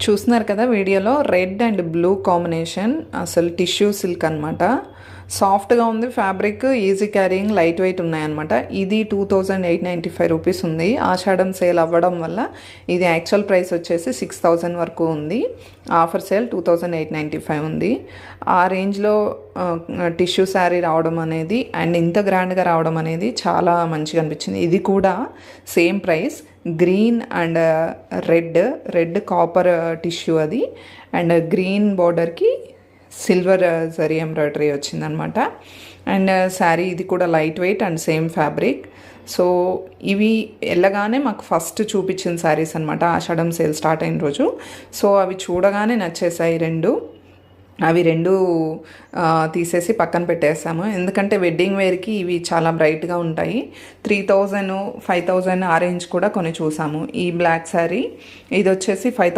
చూస్తున్నారు కదా వీడియోలో రెడ్ అండ్ బ్లూ కాంబినేషన్, అసలు టిష్యూ సిల్క్ అనమాట. సాఫ్ట్గా ఉంది fabric, easy carrying, light weight ఉన్నాయన్నమాట. ఇది 2895 రూపీస్ ఉంది. ఆషాఢం సేల్ అవ్వడం వల్ల ఇది యాక్చువల్ ప్రైస్ వచ్చేసి 6000 వరకు ఉంది. ఆఫర్ సేల్ 2895 ఉంది. ఆ రేంజ్లో టిష్యూ శారీ రావడం అనేది అండ్ ఇంత గ్రాండ్గా రావడం అనేది చాలా మంచిగా అనిపించింది. ఇది కూడా same price, green and red copper tissue అది, అండ్ గ్రీన్ బార్డర్కి సిల్వర్ జరీ ఎంబ్రాయిడరీ వచ్చిందనమాట. అండ్ శారీ ఇది కూడా light weight and same fabric. So ఇవి వెళ్ళగానే మాకు ఫస్ట్ చూపించిన శారీస్ అనమాట ఆషాఢం సేల్ స్టార్ట్ అయిన రోజు. సో అవి చూడగానే నచ్చేసాయి రెండు. అవి రెండు తీసేసి పక్కన పెట్టేసాము, ఎందుకంటే వెడ్డింగ్ వేర్కి ఇవి చాలా బ్రైట్గా ఉంటాయి. 3000 5000 ఆ రేంజ్ కూడా కొన్ని చూసాము. ఈ బ్లాక్ శారీ ఇది వచ్చేసి 5000